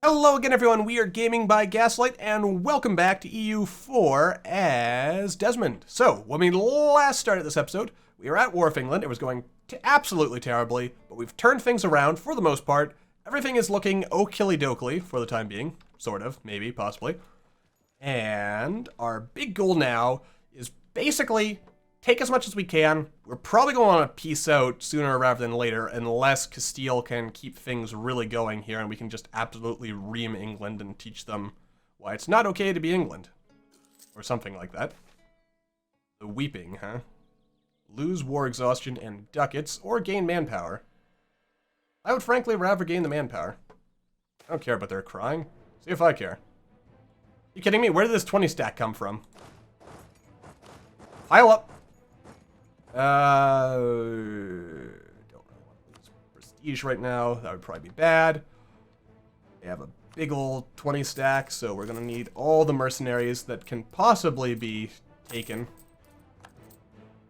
Hello again, everyone. We are Gaming by Gaslight, and welcome back to EU4 as Desmond. So, when we last started this episode, we were at war with England. It was going absolutely terribly, but we've turned things around for the most part. Everything is looking okily-dokily for the time being. Sort of, maybe, possibly. And our big goal now is basically take as much as we can. We're probably going to want to peace out sooner rather than later, unless Castile can keep things really going here and we can just absolutely ream England and teach them why it's not okay to be England. Or something like that. The weeping, huh? Lose war exhaustion and ducats, or gain manpower. I would frankly rather gain the manpower. I don't care about their crying. See if I care. You kidding me? Where did this 20 stack come from? Pile up. Don't really want to lose prestige right now. That would probably be bad. They have a big old 20 stack, so we're going to need all the mercenaries that can possibly be taken.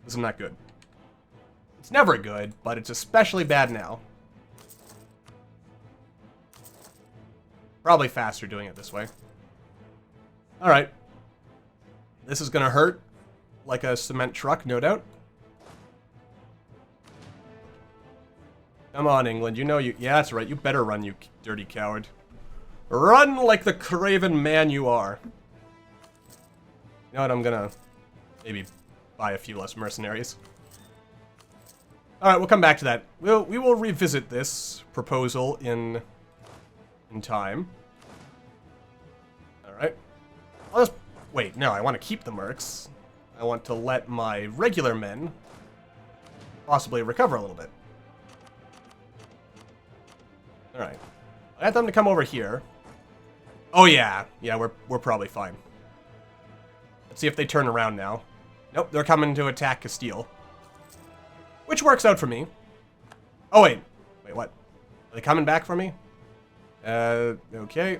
This is not good. It's never good, but it's especially bad now. Probably faster doing it this way. Alright. This is going to hurt like a cement truck, no doubt. Come on, England. You know you... Yeah, that's right. You better run, you dirty coward. Run like the craven man you are. You know what? I'm gonna maybe buy a few less mercenaries. Alright, we'll come back to that. We will revisit this proposal in time. Alright. I'll just... Wait, no, I want to keep the mercs. I want to let my regular men possibly recover a little bit. Alright. I got them to come over here. Oh yeah. Yeah, we're probably fine. Let's see if they turn around now. Nope, they're coming to attack Castile. Which works out for me. Oh wait. Wait, what? Are they coming back for me? Okay.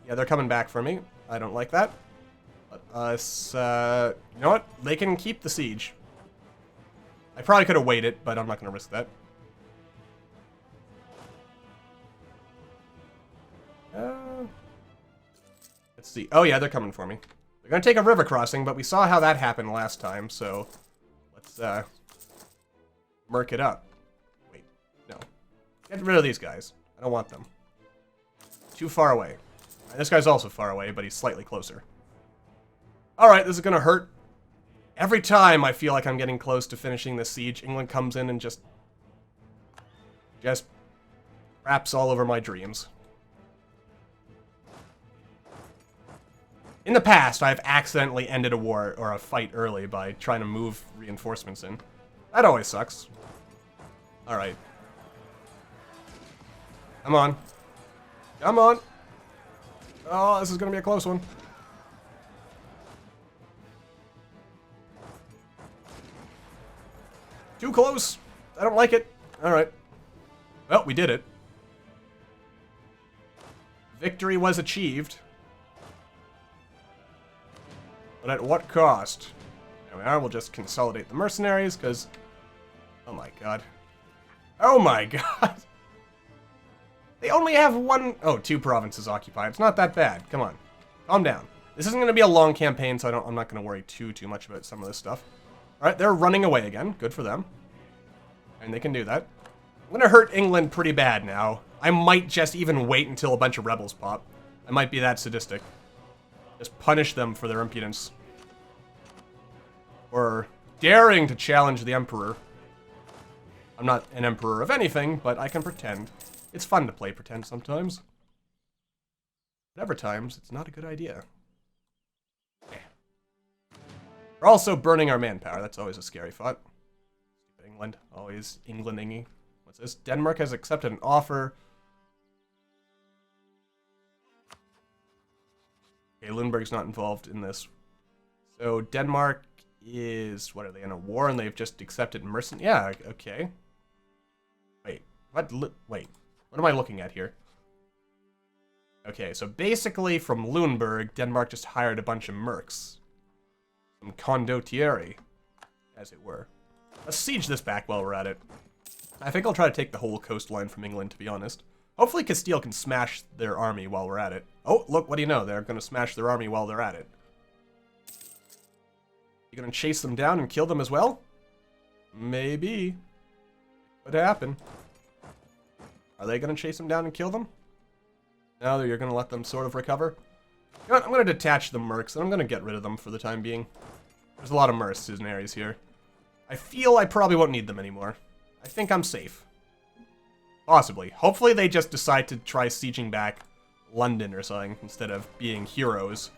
Yeah, they're coming back for me. I don't like that. Let us, you know what? They can keep the siege. I probably could have waited, but I'm not going to risk that. Let's see. Oh yeah, they're coming for me. They're gonna take a river crossing, but we saw how that happened last time, so let's merc it up. Wait, no. Get rid of these guys. I don't want them. Too far away. And this guy's also far away, but he's slightly closer. Alright, this is gonna hurt. Every time I feel like I'm getting close to finishing this siege, England comes in and just craps all over my dreams. In the past, I've accidentally ended a war or a fight early by trying to move reinforcements in. That always sucks. Alright. Come on. Come on. Oh, this is going to be a close one. Too close. I don't like it. Alright. Well, we did it. Victory was achieved. But at what cost? There we are, we'll just consolidate the mercenaries, because... Oh my god. Oh my god! They only have one... Oh, 2 provinces occupied. It's not that bad. Come on. Calm down. This isn't going to be a long campaign, so I'm not going to worry too much about some of this stuff. Alright, they're running away again. Good for them. And they can do that. I'm going to hurt England pretty bad now. I might just even wait until a bunch of rebels pop. I might be that sadistic. Just punish them for their impudence. Or daring to challenge the Emperor. I'm not an Emperor of anything, but I can pretend. It's fun to play pretend sometimes. But other times, it's not a good idea. Yeah. We're also burning our manpower. That's always a scary thought. Stupid England. Always Englanding-y. What's this? Denmark has accepted an offer. Okay, Lundberg's not involved in this. So Denmark is... What, are they in a war and they've just accepted mercenaries? Yeah, okay. Wait, what? Wait, what am I looking at here? Okay, so basically from Lundberg, Denmark just hired a bunch of mercs. Some condottieri, as it were. Let's siege this back while we're at it. I think I'll try to take the whole coastline from England, to be honest. Hopefully Castile can smash their army while we're at it. Oh, look, what do you know? They're going to smash their army while they're at it. You going to chase them down and kill them as well? Maybe. Could happen. Are they going to chase them down and kill them? No, you're going to let them sort of recover? You know what? I'm going to detach the mercs, and I'm going to get rid of them for the time being. There's a lot of mercenaries here. I feel I probably won't need them anymore. I think I'm safe. Possibly. Hopefully they just decide to try sieging back London or something instead of being heroes.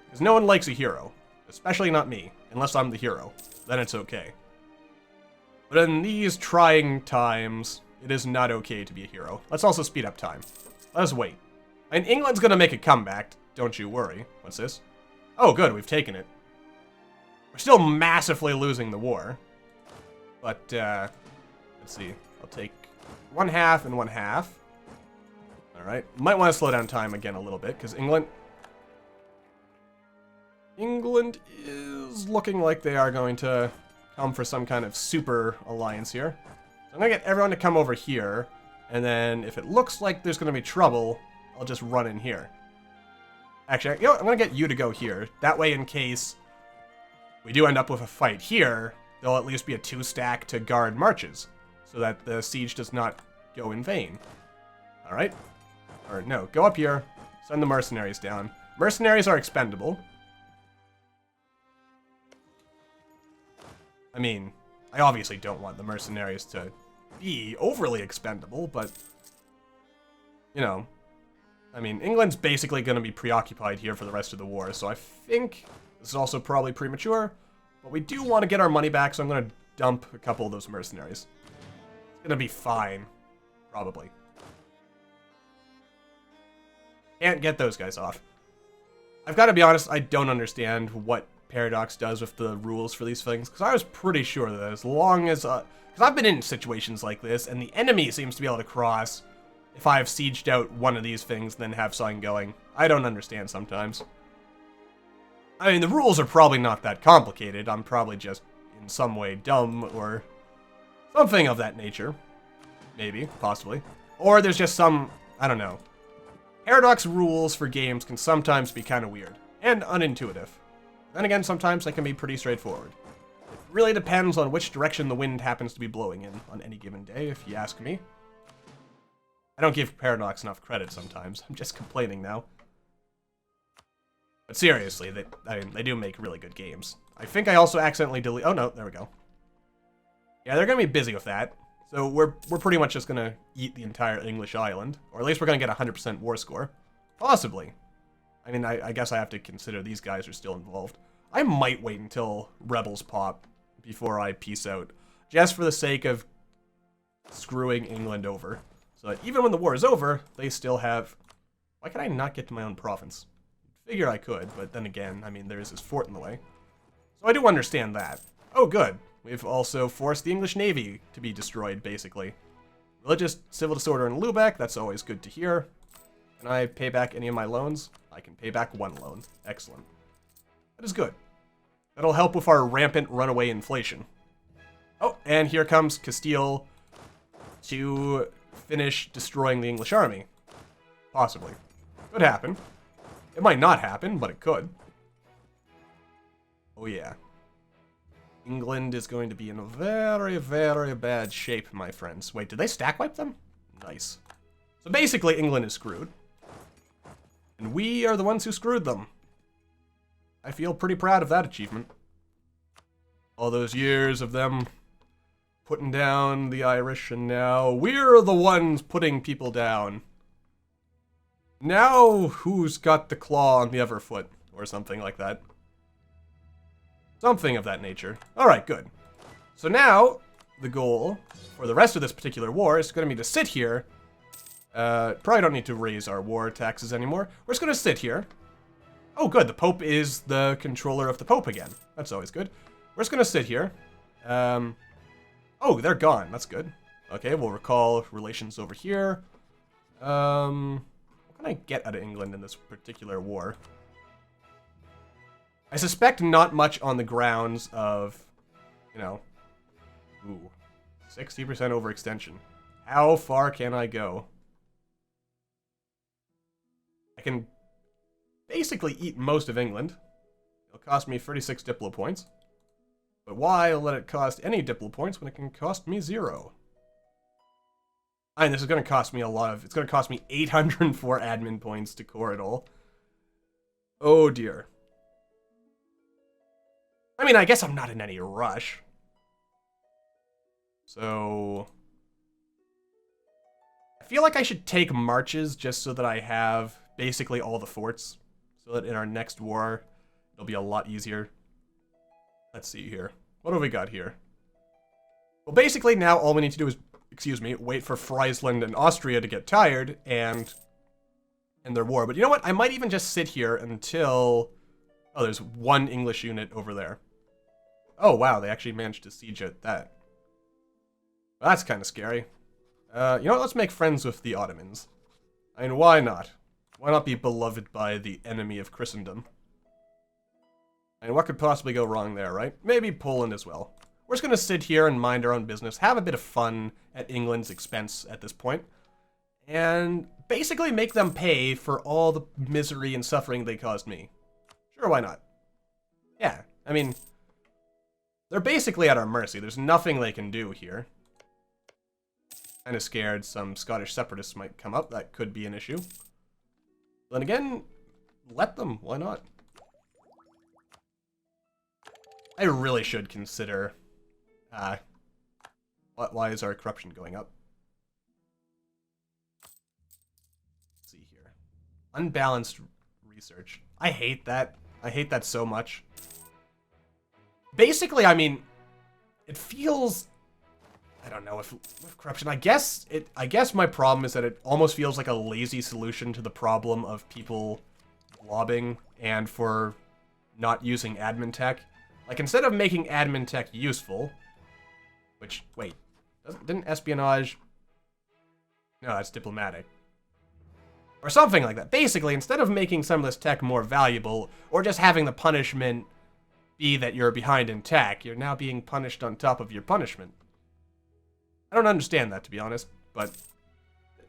Because no one likes a hero. Especially not me. Unless I'm the hero. Then it's okay. But in these trying times, it is not okay to be a hero. Let's also speed up time. Let us wait. And England's gonna make a comeback. Don't you worry. What's this? Oh, good. We've taken it. We're still massively losing the war. But, let's see. I'll take 1/2 and 1/2. Alright. Might want to slow down time again a little bit, because England is looking like they are going to come for some kind of super alliance here. So I'm going to get everyone to come over here, and then if it looks like there's going to be trouble, I'll just run in here. Actually, you know what? I'm going to get you to go here. That way, in case we do end up with a fight here, there'll at least be a 2-stack to guard marches, so that the siege does not go in vain. Alright? Or no, go up here, send the mercenaries down. Mercenaries are expendable. I mean, I obviously don't want the mercenaries to be overly expendable, but, you know, I mean, England's basically going to be preoccupied here for the rest of the war, so I think this is also probably premature, but we do want to get our money back, so I'm going to dump a couple of those mercenaries. It's going to be fine, probably. Can't get those guys off. I've got to be honest, I don't understand what Paradox does with the rules for these things, because I was pretty sure that as long as, because I've been in situations like this, and the enemy seems to be able to cross if I have sieged out one of these things, then have something going. I don't understand sometimes. I mean, the rules are probably not that complicated. I'm probably just in some way dumb, or something of that nature. Maybe, possibly. Or there's just some, I don't know. Paradox rules for games can sometimes be kind of weird, and unintuitive. Then again, sometimes they can be pretty straightforward. It really depends on which direction the wind happens to be blowing in on any given day, if you ask me. I don't give Paradox enough credit sometimes. I'm just complaining now. But seriously, they do make really good games. I think I also accidentally delete... Oh no, there we go. Yeah, they're going to be busy with that. So we're pretty much just going to eat the entire English island. Or at least we're going to get a 100% war score. Possibly. I mean, I guess I have to consider these guys are still involved. I might wait until rebels pop before I peace out. Just for the sake of screwing England over. So that even when the war is over, they still have... Why can I not get to my own province? Figure I could, but then again, I mean, there is this fort in the way. So I do understand that. Oh, good. We've also forced the English Navy to be destroyed, basically. Religious civil disorder in Lubeck, that's always good to hear. Can I pay back any of my loans? I can pay back one loan. Excellent. That is good. That'll help with our rampant runaway inflation. Oh, and here comes Castile to finish destroying the English army. Possibly. Could happen. It might not happen, but it could. Oh yeah. England is going to be in a very, very bad shape, my friends. Wait, did they stack wipe them? Nice. So basically, England is screwed. And we are the ones who screwed them. I feel pretty proud of that achievement. All those years of them putting down the Irish, and now we're the ones putting people down. Now, who's got the claw on the other foot? Or something like that. Something of that nature. Alright, good. So now, the goal for the rest of this particular war is going to be to sit here. Probably don't need to raise our war taxes anymore. We're just going to sit here. Oh, good. The Pope is the controller of the Pope again. That's always good. We're just going to sit here. Oh, they're gone. That's good. Okay, we'll recall relations over here. What can I get out of England in this particular war? I suspect not much on the grounds of, you know, ooh, 60% overextension. How far can I go? I can basically eat most of England. It'll cost me 36 Diplo points. But why let it cost any Diplo points when it can cost me 0? I mean, this is going to cost me a lot of... It's going to cost me 804 admin points to core it all. Oh dear. I mean, I guess I'm not in any rush. So... I feel like I should take marches just so that I have basically all the forts. So that in our next war, it'll be a lot easier. Let's see here. What have we got here? Well, basically now all we need to do is, excuse me, wait for Friesland and Austria to get tired and end their war. But you know what? I might even just sit here until... Oh, there's one English unit over there. Oh, wow, they actually managed to siege out that. Well, that's kind of scary. You know what? Let's make friends with the Ottomans. I mean, why not? Why not be beloved by the enemy of Christendom? And what could possibly go wrong there, right? Maybe Poland as well. We're just going to sit here and mind our own business, have a bit of fun at England's expense at this point, and basically make them pay for all the misery and suffering they caused me. Sure, why not? Yeah, I mean, they're basically at our mercy. There's nothing they can do here. Kind of scared some Scottish separatists might come up. That could be an issue. Then again, let them. Why not? I really should consider... why is our corruption going up? Let's see here. Unbalanced research. I hate that. I hate that so much. Basically, I mean, it feels... I don't know if with corruption. I guess my problem is that it almost feels like a lazy solution to the problem of people lobbing and for not using admin tech. Like, instead of making admin tech useful, which, wait, didn't espionage... No, that's diplomatic. Or something like that. Basically, instead of making some of this tech more valuable, or just having the punishment be that you're behind in tech, you're now being punished on top of your punishment. I don't understand that, to be honest, but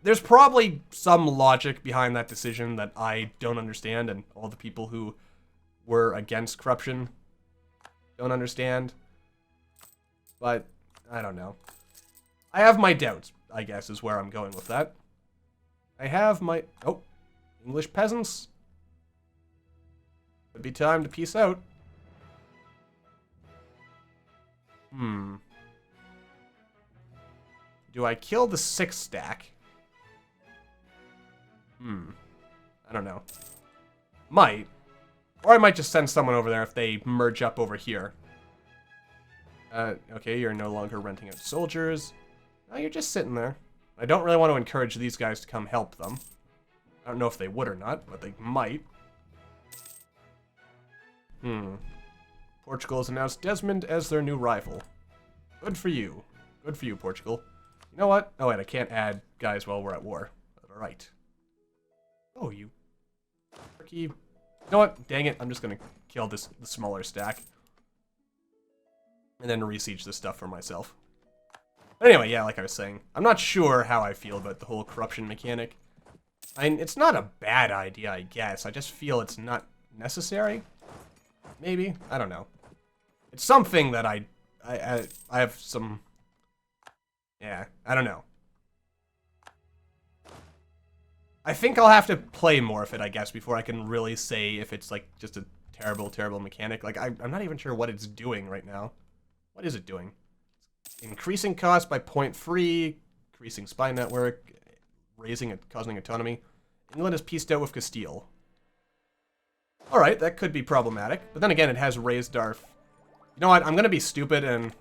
there's probably some logic behind that decision that I don't understand, and all the people who were against corruption don't understand. But, I don't know. I have my doubts, I guess, is where I'm going with that. I have my... Oh, English peasants. Could be time to peace out. Do I kill the 6 stack? I don't know. Might. Or I might just send someone over there if they merge up over here. Okay, you're no longer renting out soldiers. No, you're just sitting there. I don't really want to encourage these guys to come help them. I don't know if they would or not, but they might. Portugal has announced Desmond as their new rival. Good for you. Good for you, Portugal. You know what? Oh, wait, I can't add guys while we're at war. Alright. Oh, you... Turkey. You know what? Dang it. I'm just gonna kill the smaller stack. And then re-siege this stuff for myself. But anyway, yeah, like I was saying, I'm not sure how I feel about the whole corruption mechanic. I mean, it's not a bad idea, I guess. I just feel it's not necessary. Maybe? I don't know. It's something that I have some... Yeah, I don't know. I think I'll have to play more of it, I guess, before I can really say if it's, like, just a terrible, terrible mechanic. Like, I'm not even sure what it's doing right now. What is it doing? Increasing cost by 0.3, increasing spy network, raising it, causing autonomy. England is pieced out with Castile. Alright, that could be problematic. But then again, it has raised our... You know what? I'm going to be stupid and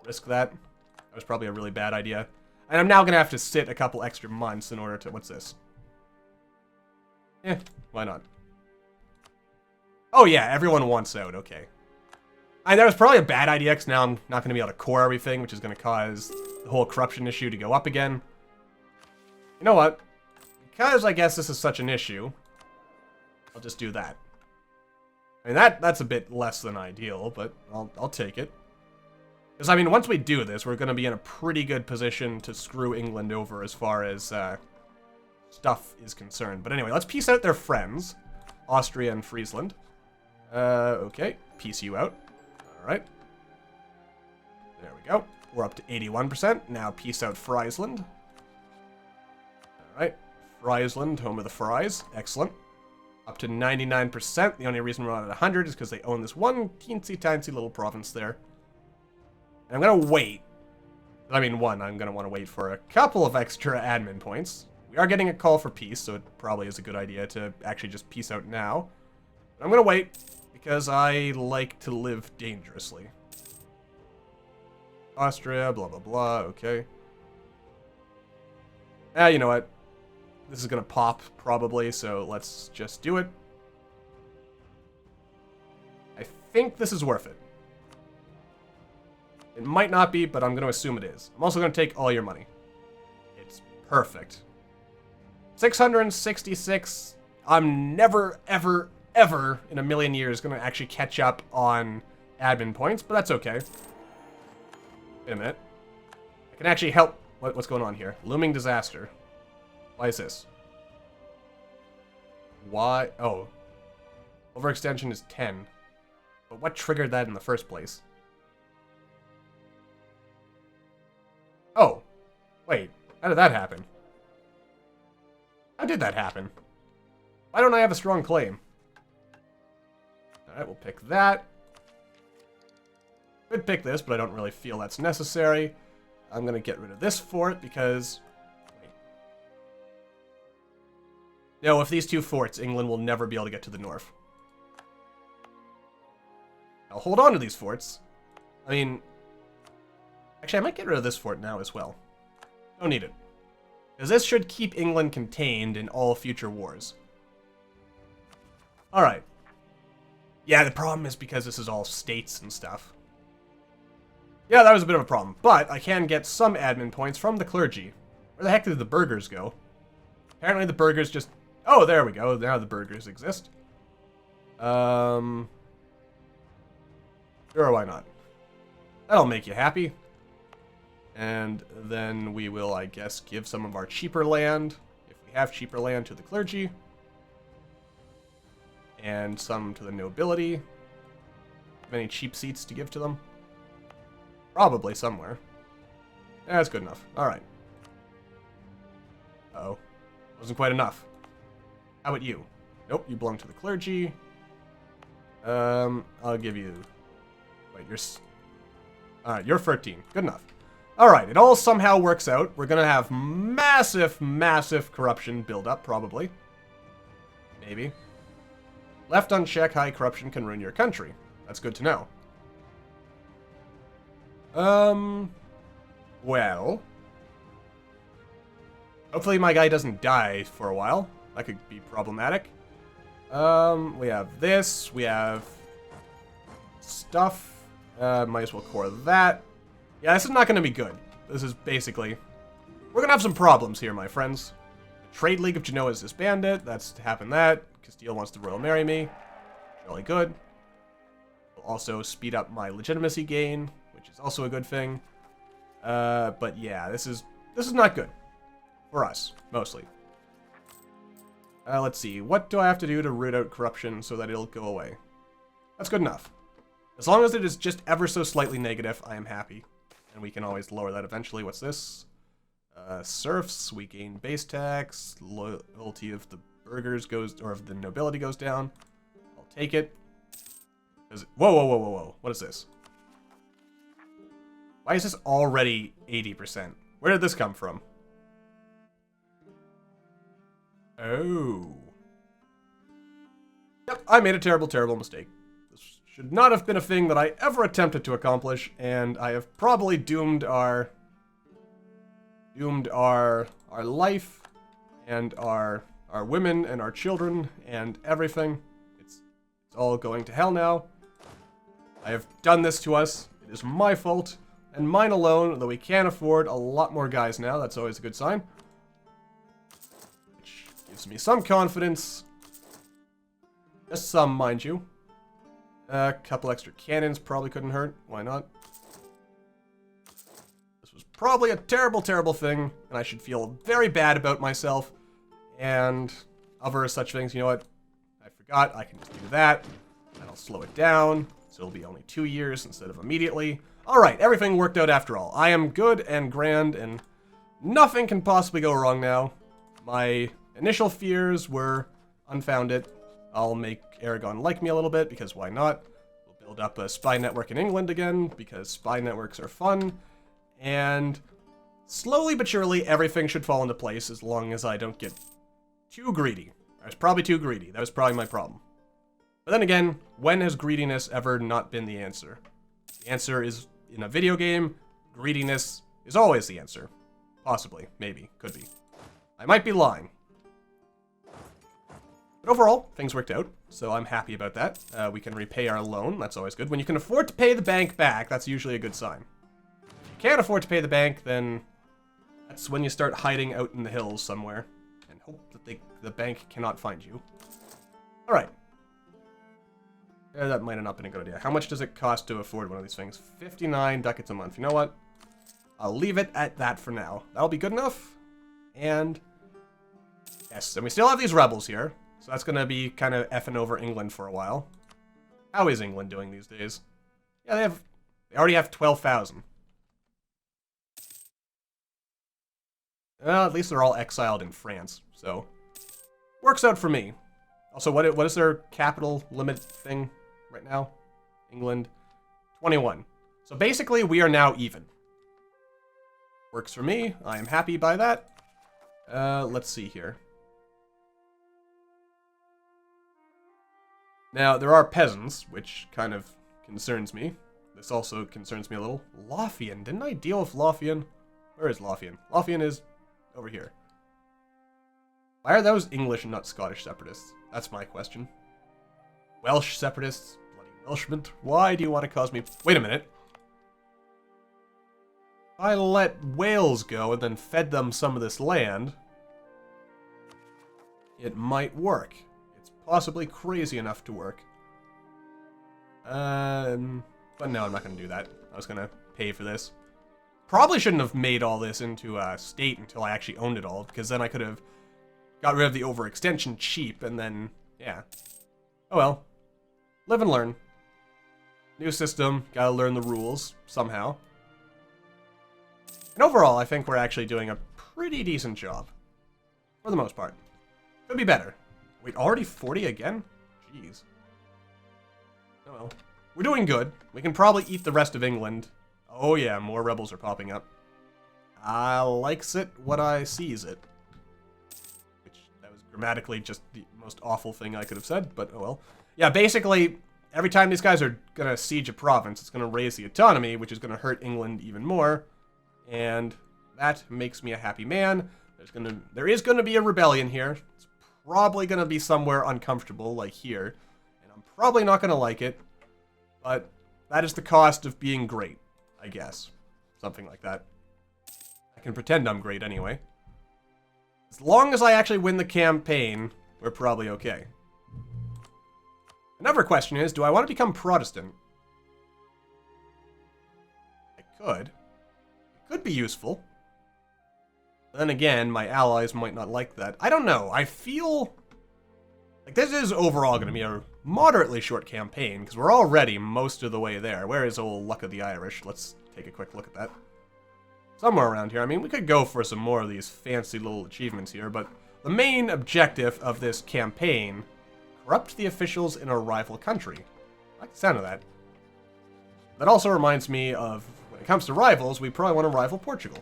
risk that. That was probably a really bad idea. And I'm now going to have to sit a couple extra months in order to... What's this? Why not? Oh yeah, everyone wants out. Okay. That was probably a bad idea, because now I'm not going to be able to core everything, which is going to cause the whole corruption issue to go up again. You know what? Because I guess this is such an issue, I'll just do that. I mean, that's a bit less than ideal, but I'll take it. Because, I mean, once we do this, we're going to be in a pretty good position to screw England over as far as stuff is concerned. But anyway, let's peace out their friends, Austria and Friesland. Okay, peace you out. All right. There we go. We're up to 81%. Now peace out Friesland. All right. Friesland, home of the fries. Excellent. Up to 99%. The only reason we're not at 100 is because they own this one teensy-tiny little province there. And I'm going to wait. I mean, I'm going to want to wait for a couple of extra admin points. We are getting a call for peace, so it probably is a good idea to actually just peace out now. But I'm going to wait, because I like to live dangerously. Austria, blah, blah, blah, okay. You know what? This is going to pop, probably, so let's just do it. I think this is worth it. It might not be, but I'm going to assume it is. I'm also going to take all your money. It's perfect. 666. I'm never, ever, ever in a million years going to actually catch up on admin points, but that's okay. Wait a minute. I can actually help. What's going on here? Looming disaster. Why is this? Why? Oh. Overextension is 10. But what triggered that in the first place? Oh. Wait. How did that happen? How did that happen? Why don't I have a strong claim? Alright, we'll pick that. Could pick this, but I don't really feel that's necessary. I'm going to get rid of this fort because... Wait. No, if these two forts, England will never be able to get to the north. I'll hold on to these forts. I mean... Actually, I might get rid of this fort now as well. Don't need it. Because this should keep England contained in all future wars. Alright. Yeah, the problem is because this is all states and stuff. Yeah, that was a bit of a problem. But I can get some admin points from the clergy. Where the heck did the burghers go? Apparently the burghers just... Oh, there we go. Now the burghers exist. Sure, why not? That'll make you happy. And then we will, I guess, give some of our cheaper land, if we have cheaper land, to the clergy. And some to the nobility. Have any cheap seats to give to them? Probably somewhere. That's good enough. Alright. Uh-oh. Wasn't quite enough. How about you? Nope, you belong to the clergy. I'll give you... Wait, you're... Alright, you're 13. Good enough. Alright, it all somehow works out. We're gonna have massive, massive corruption build up, probably. Maybe. Left unchecked, high corruption can ruin your country. That's good to know. Well... Hopefully my guy doesn't die for a while. That could be problematic. We have this. We have... stuff. Might as well core that. Yeah, this is not going to be good. This is basically... We're going to have some problems here, my friends. The Trade League of Genoa is disbanded. That's happened that. Castile wants to royal marry me. Really good. Will also speed up my legitimacy gain, which is also a good thing. But yeah, this is not good. For us, mostly. Let's see. What do I have to do to root out corruption so that it'll go away? That's good enough. As long as it is just ever so slightly negative, I am happy. And we can always lower that eventually. What's this? Serfs, we gain base tax. Loyalty of the burghers goes, or of the nobility goes down. I'll take it. Whoa, whoa, whoa, whoa, whoa. What is this? Why is this already 80%? Where did this come from? Oh. Yep, I made a terrible, terrible mistake. This should not have been a thing that I ever attempted to accomplish, and I have probably doomed our life and our women and our children and everything. It's all going to hell now. I have done this to us. It is my fault and mine alone, though we can afford a lot more guys now. That's always a good sign. Which gives me some confidence. Just some, mind you. A couple extra cannons probably couldn't hurt. Why not? This was probably a terrible, terrible thing, and I should feel very bad about myself. And other such things, you know what? I forgot, I can just do that. That'll slow it down, so it'll be only 2 years instead of immediately. Alright, everything worked out after all. I am good and grand, and nothing can possibly go wrong now. My initial fears were unfounded. I'll make Aragon like me a little bit, because why not? We'll build up a spy network in England again, because spy networks are fun. And slowly but surely, everything should fall into place as long as I don't get too greedy. I was probably too greedy. That was probably my problem. But then again, when has greediness ever not been the answer? The answer is, in a video game, greediness is always the answer. Possibly. Maybe. Could be. I might be lying. But overall, things worked out, so I'm happy about that. We can repay our loan. That's always good. When you can afford to pay the bank back, that's usually a good sign. If you can't afford to pay the bank, then that's when you start hiding out in the hills somewhere and hope that the bank cannot find you. Alright. That might have not been a good idea. How much does it cost to afford one of these things? 59 ducats a month. You know what? I'll leave it at that for now. That'll be good enough. And yes, and we still have these rebels here. So that's going to be kind of effing over England for a while. How is England doing these days? Yeah, they already have 12,000. Well, at least they're all exiled in France, so works out for me. Also, what is their capital limit thing right now? England, 21. So basically, we are now even. Works for me. I am happy by that. Let's see here. Now, there are peasants, which kind of concerns me. This also concerns me a little. Lothian. Didn't I deal with Lothian? Where is Lothian? Lothian is over here. Why are those English and not Scottish separatists? That's my question. Welsh separatists? Bloody Welshmen. Why do you want to cause me... Wait a minute. If I let Wales go and then fed them some of this land, it might work. It's possibly crazy enough to work. But no, I'm not going to do that. I was going to pay for this. Probably shouldn't have made all this into a state until I actually owned it all, because then I could have got rid of the overextension cheap, and then, yeah. Oh well. Live and learn. New system, gotta learn the rules, somehow. And overall, I think we're actually doing a pretty decent job. For the most part. Could be better. Wait, already 40 again? Jeez. Oh well. We're doing good. We can probably eat the rest of England. Oh yeah, more rebels are popping up. I likes it what I sees it. Which, that was grammatically just the most awful thing I could have said, but oh well. Yeah, basically, every time these guys are gonna siege a province, it's gonna raise the autonomy, which is gonna hurt England even more. And that makes me a happy man. There is gonna be a rebellion here. It's probably gonna be somewhere uncomfortable, like here. And I'm probably not gonna like it. But that is the cost of being great, I guess. Something like that. I can pretend I'm great anyway. As long as I actually win the campaign, we're probably okay. Another question is, do I want to become Protestant? I could. It could be useful. Then again, my allies might not like that. I don't know. I feel like this is overall going to be a moderately short campaign, because we're already most of the way there. Where is old Luck of the Irish? Let's take a quick look at that. Somewhere around here. I mean, we could go for some more of these fancy little achievements here, but the main objective of this campaign: corrupt the officials in a rival country. I like the sound of that. That also reminds me of, when it comes to rivals, we probably want to rival Portugal.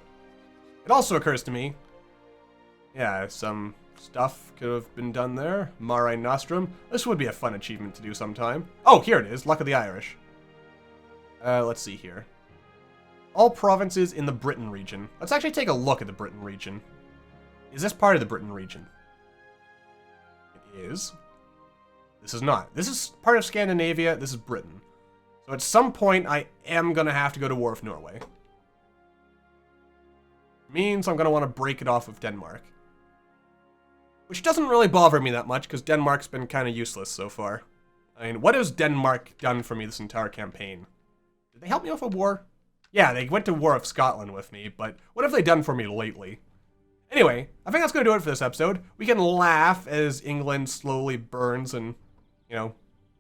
It also occurs to me, yeah, some stuff could have been done there. Mare Nostrum. This would be a fun achievement to do sometime. Oh, here it is. Luck of the Irish. Let's see here. All provinces in the Britain region. Let's actually take a look at the Britain region. Is this part of the Britain region? It is. This is not. This is part of Scandinavia. This is Britain. So at some point, I am going to have to go to war with Norway. Means I'm going to want to break it off with Denmark. Which doesn't really bother me that much, because Denmark's been kind of useless so far. I mean, what has Denmark done for me this entire campaign? Did they help me with a war? Yeah, they went to war with Scotland with me, but what have they done for me lately? Anyway, I think that's going to do it for this episode. We can laugh as England slowly burns and,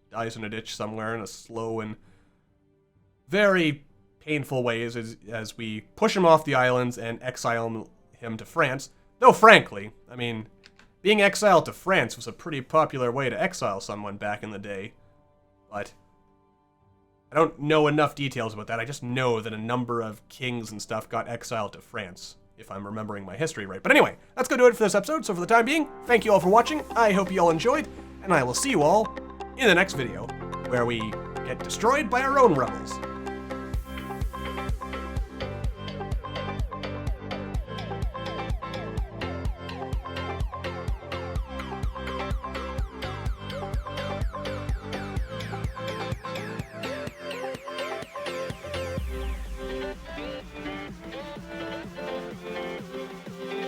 dies in a ditch somewhere in a slow and very painful ways as we push him off the islands and exile him to France. Though, frankly, I mean, being exiled to France was a pretty popular way to exile someone back in the day. But I don't know enough details about that. I just know that a number of kings and stuff got exiled to France, if I'm remembering my history right. But anyway, that's going to do it for this episode. So for the time being, thank you all for watching. I hope you all enjoyed, and I will see you all in the next video, where we get destroyed by our own rebels.